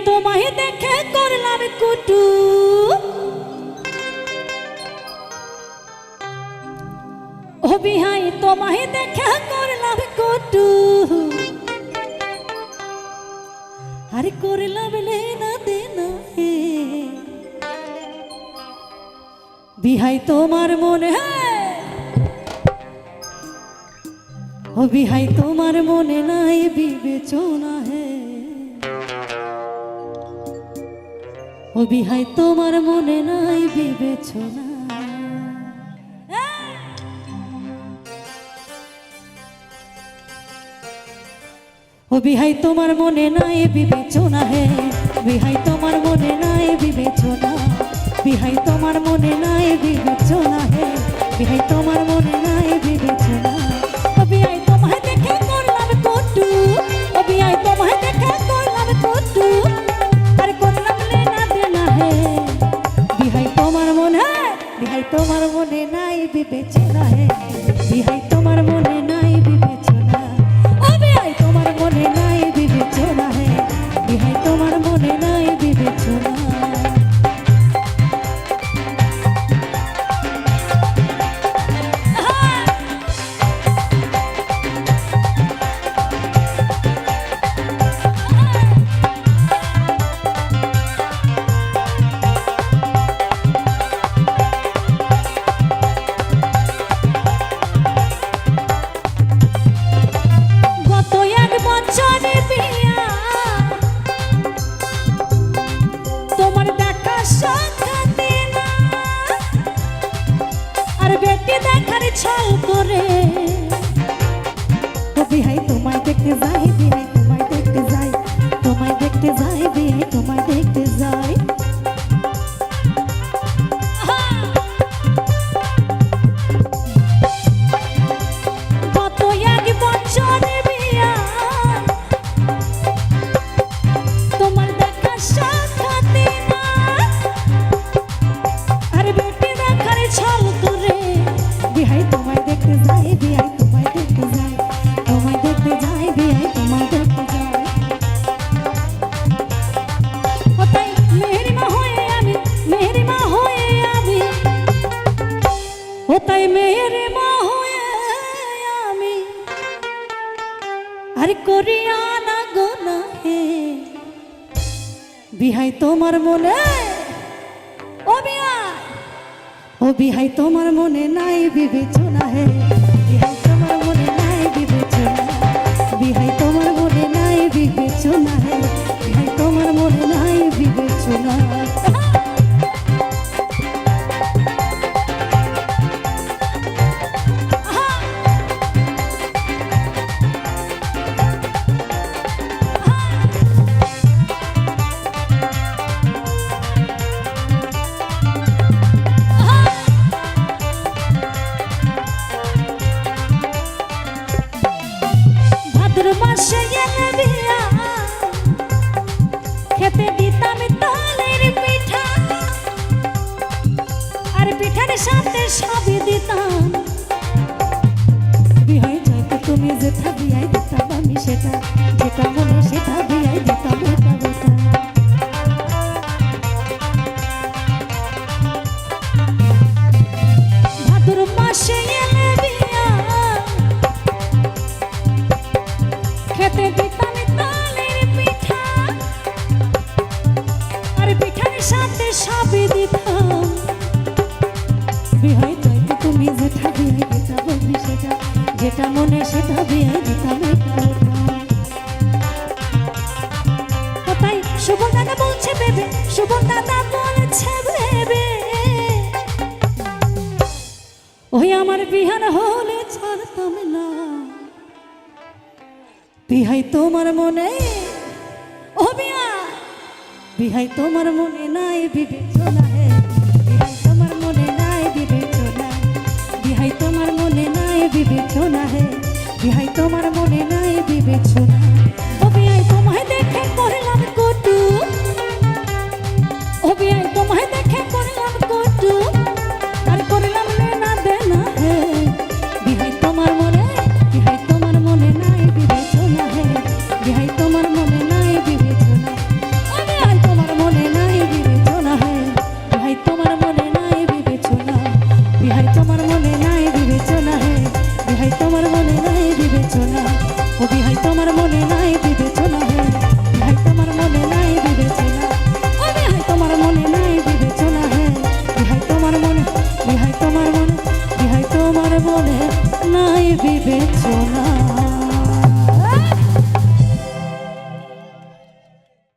তোমায় দেখে করলাম কুটু, ও বিহাই তোমায় দেখে করলাম কুটু, আর করলাম লেনা দেনা হে বিহাই তোমার মনে, ও বিহাই তোমার মনে নাই বিবেচনা হে, ও বিহাই তোমার মনে নাই বিবেচনা। ও বিহাই তোমার মনে নাই বিবেচনা হে, বিহাই তোমার মনে নাই বিবেচনা, বিহাই তোমার মনে নাই বিবেচনা হে, বিহাই তোমার মনে নাই বিবেচনা। ও বিহাই তোমায় দেখে করলাম কুটু, ও বিহাই তোমায় দেখে করলাম কুটু, আর করলাম লেনা দেনা হে বিহাই তোমার মনে, বিহাই তোমার মনে নাই বিবেচনা হে, বিহাই তোমার মনে নাই বিবেচনা, ও বিহাই তোমার মনে নাই বিবেচনা হে, বিহাই তোমার মনে নাই বিবেচনা। ছল করে ও বিহাই তোমায় দেখতে যাই, বিহাই তোমায় দেখতে যাই, তোমায় দেখতে যাই, বিহাই তোমায় দেখতে যাই। কত এক বছর বিয়া তোমার দেখা সাক্ষাতে না, আর বেটি দেখার ছল করে বিহাই তোমায় দেখতে যাই, বিহাই তোমায় দেখতে যাই, তোমায় দেখতে যাই, বিহাই তোমায় দেখতে যাই। ও তাই মেহেরি মা হয়ে আমি, মেহেরি মা হয়ে আমি, ও তাই মেহেরি মা হয়ে আমি, আর করিয়া না গোনা হে বিহাই তোমার মনে, ও বিহাই, ও বিহাই তোমার মনে নাই বিবেচনা হে, বিহাই তোমার মনে নাই বিবেচনা, বিহাই তোমার মনে নাই বিবেচনা হে, বিহাই তোমার মনে নাই বিবেচনা। খেতে দিতাম তালের পিঠা, আর পিঠার সাথে সবই দিতাম, বিহাই চাইতে তুমি যেটা বিয়াই দিতাম আমি সেটা, যেটা মনে সেটা বিয়াই দিতাম এটা বেটা। ভাদ্র মাসে এলে বিয়া খেতে দিতাম তালের পিঠা, আর পিঠার সাথে সবই দিতাম, বিহাই চাইতে তুমি যেটা বিয়াই দিতাম আমি সেটা, যেটা মনে সেটা বিয়াই দিতাম এটা বেটা। তাই সুবল দাদা বলছে ভেবে, সুবল দাদা বলছে ভেবে, ওই আমার বিহান হলে ছাড়তাম না বিহাই তোমার মনে, ও বিহাই, বিহাই তোমার মনে নাই বিবেচনা হে, বিহাই তোমার মনে নাই বিবেচনা, বিহাই তোমার মনে নাই বিবেচনা হে, বিহাই তোমার মনে নাই বিবেচনা। ও বিহাই তোমায় দেখে করলাম কুটু, ও বিহাই তোমায় দেখে করলাম কুটু, আর করলাম লেনা দেনা হে বিহাই তোমার মনে, বিহাই তোমার মনে নাই বিবেচনা হে, বিহাই তোমার মনে নাই বিবেচনা। বিবেচনা।